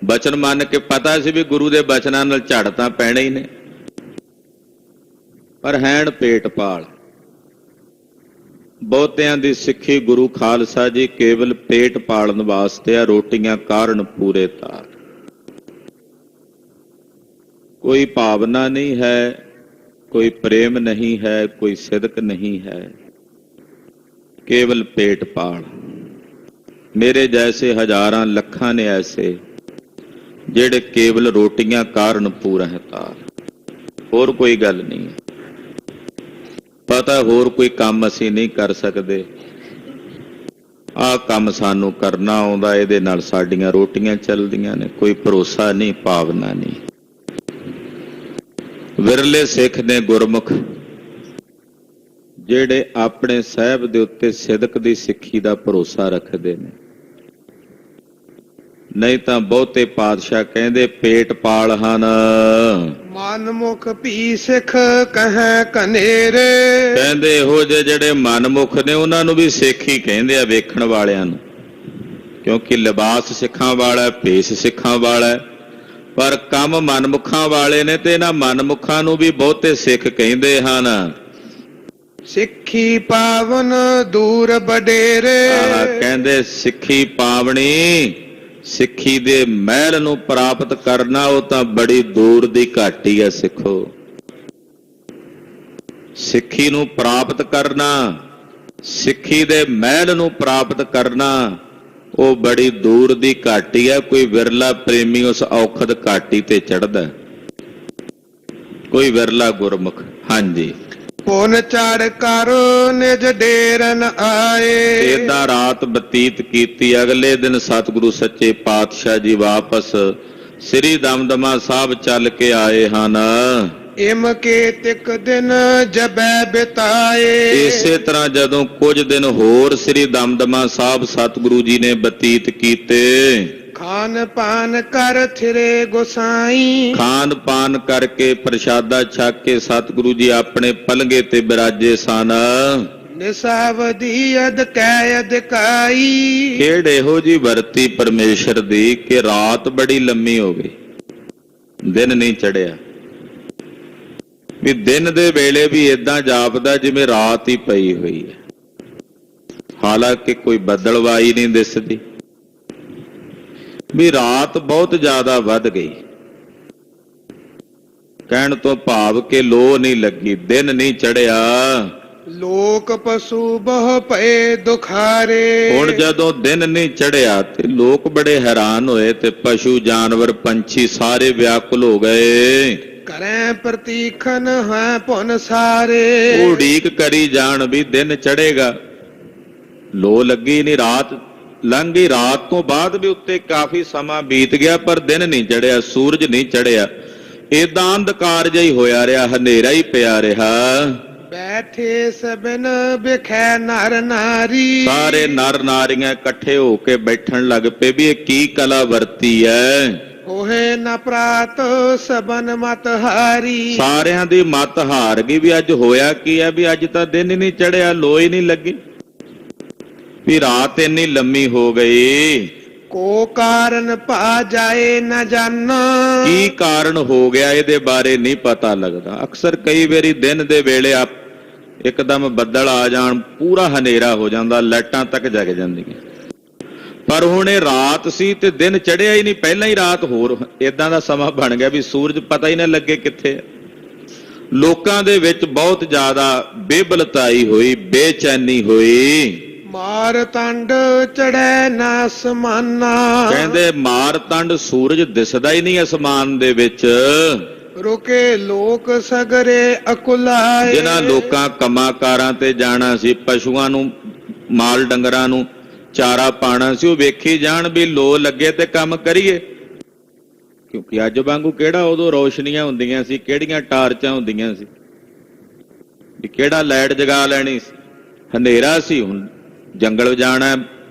ਬਚਨ ਮੰਨ ਕੇ ਪਤਾ ਸੀ ਵੀ ਗੁਰੂ ਦੇ ਬਚਨਾਂ ਨਾਲ ਝੜ ਤਾਂ ਪੈਣੇ ਹੀ ਨੇ, ਪਰ ਹੈਣ ਪੇਟ ਪਾਲ। ਬਹੁਤਿਆਂ ਦੀ ਸਿੱਖੀ ਗੁਰੂ ਖਾਲਸਾ ਜੀ ਕੇਵਲ ਪੇਟ ਪਾਲਣ ਵਾਸਤੇ ਆ, ਰੋਟੀਆਂ ਕਾਰਨ ਪੂਰੇ ਤਾਰ। ਕੋਈ ਭਾਵਨਾ ਨਹੀਂ ਹੈ, ਕੋਈ ਪ੍ਰੇਮ ਨਹੀਂ ਹੈ, ਕੋਈ ਸਿਦਕ ਨਹੀਂ ਹੈ, ਕੇਵਲ ਪੇਟ ਪਾਲ। ਮੇਰੇ ਜੈਸੇ ਹਜ਼ਾਰਾਂ ਲੱਖਾਂ ਨੇ ਐਸੇ ਜਿਹੜੇ ਕੇਵਲ ਰੋਟੀਆਂ ਕਾਰਨ ਪੂਰਾ ਹੈ ਤਾਰ, ਹੋਰ ਕੋਈ ਗੱਲ ਨਹੀਂ। ਪਤਾ ਹੋਰ ਕੋਈ ਕੰਮ ਅਸੀਂ ਨਹੀਂ ਕਰ ਸਕਦੇ, ਆਹ ਕੰਮ ਸਾਨੂੰ ਕਰਨਾ ਆਉਂਦਾ, ਇਹਦੇ ਨਾਲ ਸਾਡੀਆਂ ਰੋਟੀਆਂ ਚੱਲਦੀਆਂ ਨੇ। ਕੋਈ ਭਰੋਸਾ ਨਹੀਂ, ਭਾਵਨਾ ਨਹੀਂ। ਵਿਰਲੇ ਸਿੱਖ ਨੇ ਗੁਰਮੁਖ ਜਿਹੜੇ ਆਪਣੇ ਸਾਹਿਬ ਦੇ ਉੱਤੇ ਸਿਦਕ ਦੀ ਸਿੱਖੀ ਦਾ ਭਰੋਸਾ ਰੱਖਦੇ ਨੇ। ਨਹੀਂ ਤਾਂ ਬਹੁਤੇ ਪਾਤਸ਼ਾਹ ਕਹਿੰਦੇ ਪੇਟ ਪਾਲ ਹਨ। ਮਨਮੁਖ ਭੀ ਸਿੱਖ ਕਹੈ ਕਨੇਰੇ, ਕਹਿੰਦੇ ਇਹੋ ਜਿਹੇ ਜਿਹੜੇ ਮਨਮੁਖ ਨੇ ਉਹਨਾਂ ਨੂੰ ਵੀ ਸਿੱਖ ਹੀ ਕਹਿੰਦੇ ਆ, ਵੇਖਣ ਵਾਲਿਆਂ ਨੂੰ, ਕਿਉਂਕਿ ਲਿਬਾਸ ਸਿੱਖਾਂ ਵਾਲਾ, ਭੇਸ ਸਿੱਖਾਂ ਵਾਲਾ, ਪਰ ਕੰਮ ਮਨਮੁਖਾਂ ਵਾਲੇ ਨੇ। ਤੇ ਇਹਨਾਂ ਮਨਮੁਖਾਂ ਨੂੰ ਵੀ ਬਹੁਤੇ ਸਿੱਖ ਕਹਿੰਦੇ ਹਨ। ਸਿੱਖੀ ਪਾਵਨ ਦੂਰ ਬਡੇਰੇ, ਕਹਿੰਦੇ ਸਿੱਖੀ ਪਾਵਣੀ, ਸਿੱਖੀ ਦੇ ਮਹਿਲ ਨੂੰ ਪ੍ਰਾਪਤ ਕਰਨਾ ਉਹ ਤਾਂ ਬੜੀ ਦੂਰ ਦੀ ਘਾਟੀ ਹੈ। ਸਿੱਖੋ, ਸਿੱਖੀ ਨੂੰ ਪ੍ਰਾਪਤ ਕਰਨਾ, ਸਿੱਖੀ ਦੇ ਮਹਿਲ ਨੂੰ ਪ੍ਰਾਪਤ ਕਰਨਾ ਉਹ ਬੜੀ ਦੂਰ ਦੀ ਘਾਟੀ ਹੈ। ਕੋਈ ਵਿਰਲਾ ਪ੍ਰੇਮੀ ਉਸ ਔਖਦ ਘਾਟੀ ਤੇ ਚੜ੍ਹਦਾ, ਕੋਈ ਵਿਰਲਾ ਗੁਰਮੁਖ। ਹਾਂਜੀ, ਪੁਨ ਚੜ ਕਰ ਨਿਜ ਡੇਰਨ ਆਏ। ਏਦਾਂ ਰਾਤ ਬਤੀਤ ਕੀਤੀ। ਅਗਲੇ ਦਿਨ ਸਤਿਗੁਰੂ ਸੱਚੇ ਪਾਤਸ਼ਾਹ ਜੀ ਵਾਪਸ ਸ੍ਰੀ ਦਮਦਮਾ ਸਾਹਿਬ ਚੱਲ ਕੇ ਆਏ ਹਨ। ਇਮ ਕੇ ਤਿਕ ਦਿਨ ਜਬੈ ਬਿਤਾਏ। ਇਸੇ ਤਰ੍ਹਾਂ ਜਦੋਂ ਕੁਝ ਦਿਨ ਹੋਰ ਸ੍ਰੀ ਦਮਦਮਾ ਸਾਹਿਬ ਸਤਿਗੁਰੂ ਜੀ ਨੇ ਬਤੀਤ ਕੀਤੇ, ਖਾਨ ਪਾਨ ਕਰ ਥਿਰੇ ਗੁਸਾਈ। ਖਾਨ ਪਾਨ ਕਰਕੇ ਪ੍ਰਸ਼ਾਦਾ ਛਕ ਕੇ ਸਤਿਗੁਰੂ ਜੀ ਆਪਣੇ ਪਲੰਘੇ ਤੇ ਬਿਰਾਜੇ ਸਨ। ਨਿਸਾਵਦੀ ਅਦ ਕੈ ਅਦਕਾਈ। ਖੇਡ ਇਹੋ ਜੀ ਵਰਤੀ ਪਰਮੇਸ਼ਰ ਦੀ ਕਿ ਰਾਤ ਬੜੀ ਲੰਮੀ ਹੋ ਗਈ, ਦਿਨ ਨਹੀਂ ਚੜਿਆ। ਵੀ ਦਿਨ ਦੇ ਵੇਲੇ ਵੀ ਏਦਾਂ ਜਾਪਦਾ ਜਿਵੇਂ ਰਾਤ ਹੀ ਪਈ ਹੋਈ ਹੈ, ਹਾਲਾਂਕਿ ਕੋਈ ਬੱਦਲਵਾਈ ਨਹੀਂ ਦਿਸਦੀ। ਵੀ ਰਾਤ ਬਹੁਤ ਜ਼ਿਆਦਾ ਵੱਧ ਗਈ। ਕਹਿਣ ਤੋਂ ਭਾਵ ਕਿ ਲੋ ਨਹੀਂ ਲੱਗੀ, ਦਿਨ ਨਹੀਂ ਚੜਿਆ। ਲੋਕ ਪਸ਼ੂ ਬਹੁ ਪਏ ਦੁਖਾਰੇ। ਹੁਣ ਜਦੋਂ ਦਿਨ ਨਹੀਂ ਚੜਿਆ ਤੇ ਲੋਕ ਬੜੇ ਹੈਰਾਨ ਹੋਏ ਤੇ ਪਸ਼ੂ ਜਾਨਵਰ ਪੰਛੀ ਸਾਰੇ ਵਿਆਕੁਲ ਹੋ ਗਏ। ਕਰੈ ਪ੍ਰਤੀਖਨ ਹੈ ਪੁਨ ਸਾਰੇ। ਉਹ ਉਡੀਕ ਕਰੀ ਜਾਣ ਵੀ ਦਿਨ ਚੜੇਗਾ, ਲੋ ਲੱਗੀ ਨਹੀਂ, ਰਾਤ ਲੰਘ ਗਈ। ਰਾਤ ਤੋਂ ਬਾਅਦ ਵੀ ਉੱਤੇ ਕਾਫੀ ਸਮਾਂ ਬੀਤ ਗਿਆ ਪਰ ਦਿਨ ਨਹੀਂ ਚੜਿਆ, ਸੂਰਜ ਨਹੀਂ ਚੜਿਆ। ਏਦਾਂ ਅੰਧਕਾਰ ਜਿਹਾ ਹੀ ਹੋਇਆ ਰਿਹਾ, ਹਨੇਰਾ ਹੀ ਪਿਆ ਰਿਹਾ। ਬੈਠੇ ਸਭਨ ਵਿਖੈ ਨਰ ਨਾਰੀ। ਸਾਰੇ ਨਰ ਨਾਰੀਆਂ ਇਕੱਠੇ ਹੋ ਕੇ ਬੈਠਣ ਲੱਗ ਪਏ ਵੀ ਇਹ ਕੀ ਕਲਾ ਵਰਤੀ ਹੈ। ਹੋਏ ਨ ਪ੍ਰਾਤ ਸਬਨ ਮਤ ਹਾਰੀ। ਸਾਰਿਆਂ ਦੀ ਮਤ ਹਾਰ ਗਈ ਵੀ ਅੱਜ ਹੋਇਆ ਕੀ ਹੈ, ਵੀ ਅੱਜ ਤਾਂ ਦਿਨ ਹੀ ਨਹੀਂ ਚੜਿਆ, ਲੋ ਹੀ ਨਹੀਂ ਲੱਗੀ, ਵੀ ਰਾਤ ਇੰਨੀ ਲੰਮੀ ਹੋ ਗਈ। ਕੋ ਕਾਰਨ ਭਾ ਜਾਏ ਨ ਜਾਨਾ। ਕੀ ਕਾਰਨ ਹੋ ਗਿਆ ਇਹਦੇ ਬਾਰੇ ਨਹੀਂ ਪਤਾ ਲੱਗਦਾ। ਅਕਸਰ ਕਈ ਵਾਰੀ ਦਿਨ ਦੇ ਵੇਲੇ ਇੱਕਦਮ ਬੱਦਲ ਆ ਜਾਣ, ਪੂਰਾ ਹਨੇਰਾ ਹੋ ਜਾਂਦਾ, ਲਾਈਟਾਂ ਤੱਕ ਜਗ ਜਾਂਦੀਆਂ। ਪਰ ਹੁਣ ਇਹ ਰਾਤ ਸੀ ਤੇ ਦਿਨ ਚੜਿਆ ਹੀ ਨਹੀਂ, ਪਹਿਲਾਂ ਹੀ ਰਾਤ। ਹੋਰ ਏਦਾਂ ਦਾ ਸਮਾਂ ਬਣ ਗਿਆ ਵੀ ਸੂਰਜ ਪਤਾ ਹੀ ਨਾ ਲੱਗੇ ਕਿੱਥੇ। ਲੋਕਾਂ ਦੇ ਵਿੱਚ ਬਹੁਤ ਜ਼ਿਆਦਾ ਬੇਬਲਤਾਈ ਹੋਈ, ਬੇਚੈਨੀ ਹੋਈ। ਮਾਰ ਤੰਡ ਚੜੈ ਨਾ ਅਸਮਾਨਾ। ਕਹਿੰਦੇ ਮਾਰ ਤੰਡ, ਸੂਰਜ ਦਿਸਦਾ ਹੀ ਨਹੀਂ ਅਸਮਾਨ ਦੇ ਵਿੱਚ। ਰੁਕੇ ਲੋਕ ਸਗਰੇ ਅਕੁਲਾਏ। ਜਿਨ੍ਹਾਂ ਲੋਕਾਂ ਕੰਮਾਂ ਕਾਰਾਂ ਤੇ ਜਾਣਾ ਸੀ, ਪਸ਼ੂਆਂ ਨੂੰ, ਮਾਲ ਡੰਗਰਾਂ ਨੂੰ ਚਾਰਾ ਪਾਣਾ ਸੀ, ਉਹ ਵੇਖੀ ਜਾਣ ਵੀ ਲੋ ਲੱਗੇ ਤੇ ਕੰਮ ਕਰੀਏ। ਕਿਉਂਕਿ ਅੱਜ ਵਾਂਗੂ ਕਿਹੜਾ ਉਦੋਂ ਰੌਸ਼ਨੀਆਂ ਹੁੰਦੀਆਂ ਸੀ, ਕਿਹੜੀਆਂ ਟਾਰਚਾਂ ਹੁੰਦੀਆਂ ਸੀ, ਵੀ ਕਿਹੜਾ ਲਾਈਟ ਜਗਾ ਲੈਣੀ ਸੀ। ਹਨੇਰਾ ਸੀ। ਹੁਣ ਜੰਗਲ ਜਾਣਾ,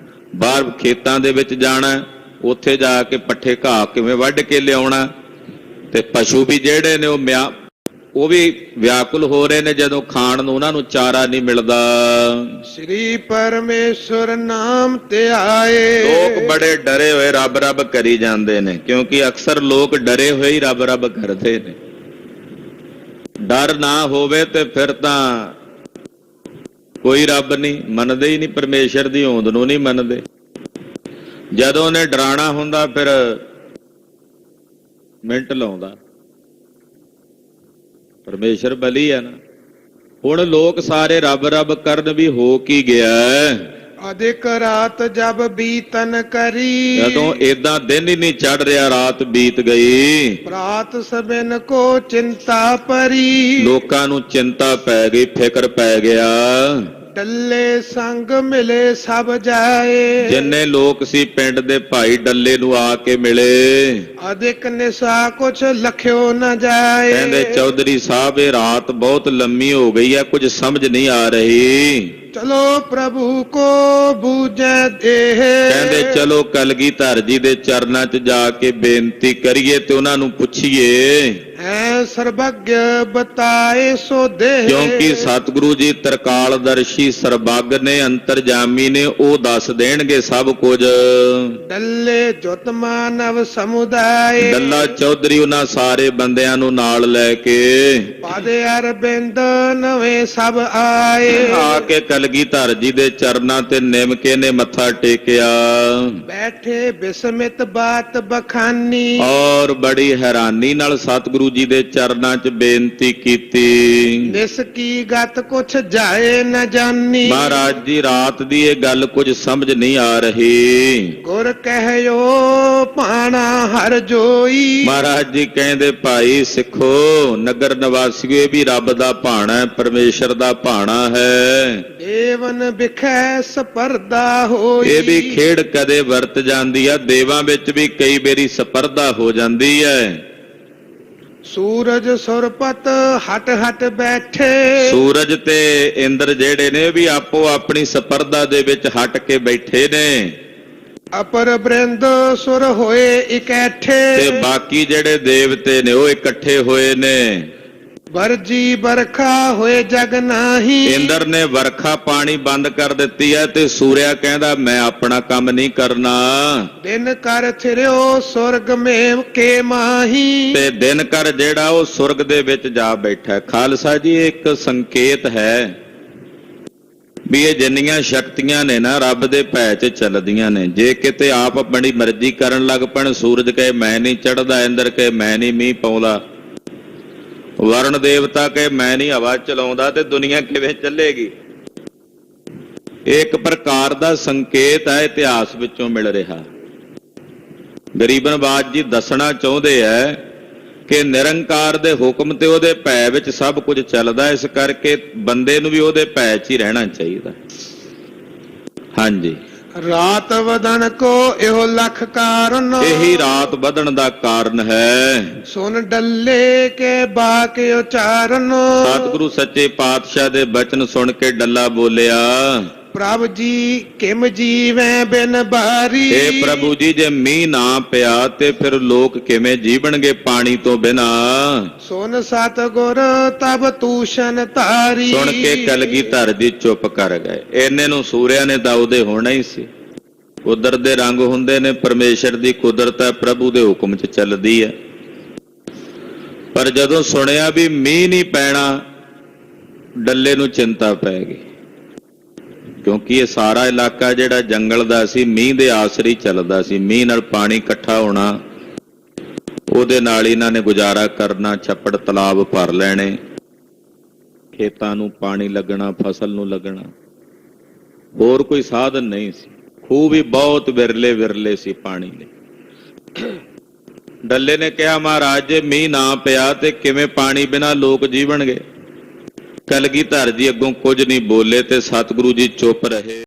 ਬਾਹਰ ਖੇਤਾਂ ਦੇ ਵਿੱਚ ਜਾਣਾ, ਉੱਥੇ ਜਾ ਕੇ ਪੱਠੇ ਘਾਹ ਕਿਵੇਂ ਵੱਢ ਕੇ ਲਿਆਉਣਾ, ਤੇ ਪਸ਼ੂ ਵੀ ਜਿਹੜੇ ਨੇ ਉਹ ਉਹ ਵੀ ਵਿਆਕੁਲ ਹੋ ਰਹੇ ਨੇ ਜਦੋਂ ਖਾਣ ਨੂੰ ਉਹਨਾਂ ਨੂੰ ਚਾਰਾ ਨਹੀਂ ਮਿਲਦਾ। ਸ੍ਰੀ ਪਰਮੇਸ਼ਰ ਨਾਮ ਤੇ ਆਏ। ਲੋਕ ਬੜੇ ਡਰੇ ਹੋਏ ਰੱਬ ਰੱਬ ਕਰੀ ਜਾਂਦੇ ਨੇ, ਕਿਉਂਕਿ ਅਕਸਰ ਲੋਕ ਡਰੇ ਹੋਏ ਹੀ ਰੱਬ ਰੱਬ ਕਰਦੇ ਨੇ। ਡਰ ਨਾ ਹੋਵੇ ਤੇ ਫਿਰ ਤਾਂ ਕੋਈ ਰੱਬ ਨਹੀਂ, ਮੰਨਦੇ ਹੀ ਨਹੀਂ, ਪਰਮੇਸ਼ਰ ਦੀ ਹੋਂਦ ਨੂੰ ਨਹੀਂ ਮੰਨਦੇ। ਜਦੋਂ ਉਹਨੇ ਡਰਾਣਾ ਹੁੰਦਾ ਫਿਰ ਮਿੰਟ ਲਾਉਂਦਾ। ਪਰਮੇਸ਼ਰ ਬਲੀ ਆ ਨਾ। ਹੁਣ ਲੋਕ ਸਾਰੇ ਰੱਬ ਰੱਬ ਕਰਨ ਵੀ ਹੋ ਕੀ ਗਿਆ। ਅਧਿਕ ਰਾਤ ਜਬ ਬੀਤਨ ਕਰੀ। ਜਦੋਂ ਏਦਾਂ ਦਿਨ ਹੀ ਨਹੀਂ ਚੜ ਰਿਹਾ, ਰਾਤ ਬੀਤ ਗਈ। ਪ੍ਰਾਤ ਸਬਨ ਕੋ ਚਿੰਤਾ ਪਰੀ। ਲੋਕਾਂ ਨੂੰ ਚਿੰਤਾ ਪੈ ਗਈ, ਫਿਕਰ ਪੈ ਗਿਆ। ਡੱਲੇ ਸੰਗ ਮਿਲੇ ਸਭ ਜਾਏ। ਜਿੰਨੇ ਲੋਕ ਸੀ ਪਿੰਡ ਦੇ ਭਾਈ ਡੱਲੇ ਨੂੰ ਆ ਕੇ ਮਿਲੇ। ਅਧਿਕ ਨਿਸ਼ਾ ਕੁਛ ਲਖਿਓ ਨਾ ਜਾਏ। ਕਹਿੰਦੇ ਚੌਧਰੀ ਸਾਹਿਬ ਇਹ ਰਾਤ ਬਹੁਤ ਲੰਮੀ ਹੋ ਗਈ ਹੈ, ਕੁਝ ਸਮਝ ਨਹੀਂ ਆ ਰਹੀ। ਚਲੋ ਪ੍ਰਭੂ ਕੋ ਬੂਝੈ ਦੇਹ। ਕਹਿੰਦੇ ਚਲੋ ਕਲਗੀਧਰ ਜੀ ਦੇ ਚਰਨਾਂ 'ਚ ਜਾ ਕੇ ਬੇਨਤੀ ਕਰੀਏ ਤੇ ਉਹਨਾਂ ਨੂੰ ਪੁੱਛੀਏ। ਐ ਸਰਬੱਗ ਬਤਾਏ ਸੋ ਦੇਹ। ਕਿਉਂਕਿ ਸਤਿਗੁਰੂ ਜੀ ਤਰਕਾਲਦਰਸ਼ੀ ਸਰਬੱਗ ਨੇ, ਅੰਤਰਜਾਮੀ ਨੇ, ਉਹ ਦੱਸ ਦੇਣਗੇ ਸਭ ਕੁਝ। ਡੱਲੇ ਜੁਤ ਮਾਨਵ ਸਮੁਦਾਇ। ਡੱਲਾ ਚੌਧਰੀ ਉਹਨਾਂ ਸਾਰੇ ਬੰਦਿਆਂ ਨੂੰ ਨਾਲ ਲੈ ਕੇ ਪਦ ਅਰਬਿੰਦ ਨਵੇਂ ਸਭ ਆਏ। ਆ ਕੇ ਕਲਗੀਧਰ ਜੀ ਦੇ ਚਰਨਾਂ ਤੇ ਨਿਮ ਕੇ ਨੇ ਮੱਥਾ ਟੇਕਿਆ। ਬੈਠੇ ਬਿਸਮਿਤ ਬਾਤ ਬਖਾਨੀ। ਔਰ ਬੜੀ ਹੈਰਾਨੀ ਨਾਲ ਸਤਿਗੁਰੂ ਜੀ ਦੇ ਚਰਨਾਂ 'ਚ ਬੇਨਤੀ ਕੀਤੀ। ਨਿਸ ਕੀ ਗਤ ਕੁਛ ਜਾਏ ਨ ਜਾਨੀ। ਮਹਾਰਾਜ ਜੀ ਰਾਤ ਦੀ ਇਹ ਗੱਲ ਕੁਝ ਸਮਝ ਨਹੀਂ ਆ ਰਹੀ। ਗੁਰ ਕਹਿਓ ਪਾਣਾ ਹਰ ਜੋਈ। ਮਹਾਰਾਜ ਜੀ ਕਹਿੰਦੇ ਭਾਈ ਸਿੱਖੋ, ਨਗਰ ਨਿਵਾਸੀਓ, ਇਹ ਵੀ ਰੱਬ ਦਾ ਭਾਣਾ ਹੈ, ਪਰਮੇਸ਼ਰ ਦਾ ਭਾਣਾ ਹੈ। ਦੇਵਨ ਵਿਖੈ ਸਪਰਦਾ ਹੋਈ। ਇਹ ਵੀ ਖੇਡ ਕਦੇ ਵਰਤ ਜਾਂਦੀ ਆ। ਦੇਵਾਂ ਵਿੱਚ ਵੀ ਕਈ ਵਾਰੀ ਸਪਰਦਾ ਹੋ ਜਾਂਦੀ ਹੈ। ਸੂਰਜ ਸੁਰਪਤ ਹਟ ਹਟ ਬੈਠੇ। ਸੂਰਜ ਤੇ ਇੰਦਰ ਜਿਹੜੇ ਨੇ ਵੀ ਆਪੋ ਆਪਣੀ ਸਪਰਦਾ ਦੇ ਵਿੱਚ ਹਟ ਕੇ ਬੈਠੇ ਨੇ। ਅਪਰ ਬ੍ਰਿੰਦ ਸੁਰ ਹੋਏ ਇਕੱਠੇ। ਤੇ ਬਾਕੀ ਜਿਹੜੇ ਦੇਵਤੇ ਨੇ ਉਹ ਇਕੱਠੇ ਹੋਏ ਨੇ। ਵਰਜੀ ਵਰਖਾ ਹੋਏ ਜਗ ਨਾਹੀ। ਇੰਦਰ ਨੇ ਵਰਖਾ ਪਾਣੀ ਬੰਦ ਕਰ ਦਿੱਤੀ ਹੈ ਤੇ ਸੂਰਿਆ ਕਹਿੰਦਾ ਮੈਂ ਆਪਣਾ ਕੰਮ ਨਹੀਂ ਕਰਨਾ। ਦਿਨ ਕਰ ਥਿਰਿਓ ਸੁਰਗ ਮੇਂ ਕੇ ਮਾਹੀ। ਤੇ ਦਿਨ ਕਰ ਜਿਹੜਾ ਉਹ ਸੁਰਗ ਦੇ ਵਿੱਚ ਜਾ ਬੈਠਾ। ਖਾਲਸਾ ਜੀ ਇੱਕ ਸੰਕੇਤ ਹੈ ਵੀ ਇਹ ਜਿੰਨੀਆਂ ਸ਼ਕਤੀਆਂ ਨੇ ਨਾ ਰੱਬ ਦੇ ਭੈ 'ਚ ਚੱਲਦੀਆਂ ਨੇ। ਜੇ ਕਿਤੇ ਆਪ ਆਪਣੀ ਮਰਜ਼ੀ ਕਰਨ ਲੱਗ ਪੈਣ, ਸੂਰਜ ਕਹੇ ਮੈਂ ਨਹੀਂ ਚੜ੍ਹਦਾ, ਇੰਦਰ ਕਹੇ ਮੈਂ ਨਹੀਂ ਮੀਂਹ ਪਾਉਂਦਾ, ਵਰਣ ਦੇਵਤਾ ਕਹੇ ਮੈਂ ਨਹੀਂ ਹਵਾ ਚਲਾਉਂਦਾ, ਤੇ ਦੁਨੀਆ ਕਿਵੇਂ ਚੱਲੇਗੀ? ਇੱਕ ਪ੍ਰਕਾਰ ਦਾ ਸੰਕੇਤ ਹੈ ਇਤਿਹਾਸ ਵਿੱਚੋਂ ਮਿਲ ਰਿਹਾ। ਗਰੀਬਨਵਾਜ ਜੀ ਦੱਸਣਾ ਚਾਹੁੰਦੇ ਐ ਕਿ ਨਿਰੰਕਾਰ ਦੇ ਹੁਕਮ ਤੇ ਉਹਦੇ ਭੈ ਵਿੱਚ ਸਭ ਕੁਝ ਚੱਲਦਾ। ਇਸ ਕਰਕੇ ਬੰਦੇ ਨੂੰ ਵੀ ਉਹਦੇ ਭੈ 'ਚ ਹੀ ਰਹਿਣਾ ਚਾਹੀਦਾ। ਹਾਂਜੀ, ਰਾਤ ਵਧਣ ਕੋ ਇਹੋ ਲਖ ਕਾਰਨ। ਇਹੀ ਰਾਤ ਵਧਣ ਦਾ ਕਾਰਨ ਹੈ। ਸੁਨ ਡੱਲੇ ਕੇ ਬਾਕ ਉਚਾਰਨ। ਸਤਿਗੁਰੂ ਸੱਚੇ ਪਾਤਸ਼ਾਹ ਦੇ ਬਚਨ ਸੁਣ ਕੇ ਡੱਲਾ ਬੋਲਿਆ, ਪ੍ਰਭ ਜੀ ਕਿਮ ਜੀਵੈ ਬਿਨ ਬਾਰੀ। ਇਹ ਪ੍ਰਭੂ ਜੀ ਜੇ ਮੀਂਹ ਨਾ ਪਿਆ ਤੇ ਫਿਰ ਲੋਕ ਕਿਵੇਂ ਜੀਵਣਗੇ ਪਾਣੀ ਤੋਂ ਬਿਨਾ। ਸੁਨ ਸਤਿਗੁਰ ਤਬ ਤੂਸ਼ਨ ਧਾਰੀ। ਸੁਣ ਕੇ ਕਲਗੀਧਰ ਜੀ ਚੁੱਪ ਕਰ ਗਏ। ਇੰਨੇ ਨੂੰ ਸੂਰਿਆ ਨੇ ਤਾਂ ਉਹਦੇ ਹੋਣਾ ਹੀ ਸੀ। ਕੁਦਰਤ ਦੇ ਰੰਗ ਹੁੰਦੇ ਨੇ, ਪਰਮੇਸ਼ਰ ਦੀ ਕੁਦਰਤ ਹੈ, ਪ੍ਰਭੂ ਦੇ ਹੁਕਮ 'ਚ ਚੱਲਦੀ ਹੈ। ਪਰ ਜਦੋਂ ਸੁਣਿਆ ਵੀ ਮੀਂਹ ਨਹੀਂ ਪੈਣਾ, ਡੱਲੇ ਨੂੰ ਚਿੰਤਾ ਪੈ ਗਈ। ਕਿਉਂਕਿ ਇਹ ਸਾਰਾ ਇਲਾਕਾ ਜਿਹੜਾ ਜੰਗਲ ਦਾ ਸੀ, ਮੀਂਹ ਦੇ ਆਸਰੇ ਚੱਲਦਾ ਸੀ। ਮੀਂਹ ਨਾਲ ਪਾਣੀ ਇਕੱਠਾ ਹੋਣਾ, ਉਹਦੇ ਨਾਲ ਇਹਨਾਂ ਨੇ ਗੁਜ਼ਾਰਾ ਕਰਨਾ। ਛੱਪੜ ਤਲਾਬ ਭਰ ਲੈਣੇ, ਖੇਤਾਂ ਨੂੰ ਪਾਣੀ ਲੱਗਣਾ, ਫਸਲ ਨੂੰ ਲੱਗਣਾ। ਹੋਰ ਕੋਈ ਸਾਧਨ ਨਹੀਂ ਸੀ। ਖੂਹ ਵੀ ਬਹੁਤ ਵਿਰਲੇ ਵਿਰਲੇ ਸੀ ਪਾਣੀ ਲਈ। ਡੱਲੇ ਨੇ ਕਿਹਾ ਮਹਾਰਾਜ ਜੇ ਮੀਂਹ ਨਾ ਪਿਆ ਤੇ ਕਿਵੇਂ ਪਾਣੀ ਬਿਨਾਂ ਲੋਕ ਜੀਵਣਗੇ? ਕਲਗੀਧਰ ਜੀ ਅੱਗੋਂ ਕੁਝ ਨਹੀਂ ਬੋਲੇ ਤੇ ਸਤਿਗੁਰੂ ਜੀ ਚੁੱਪ ਰਹੇ।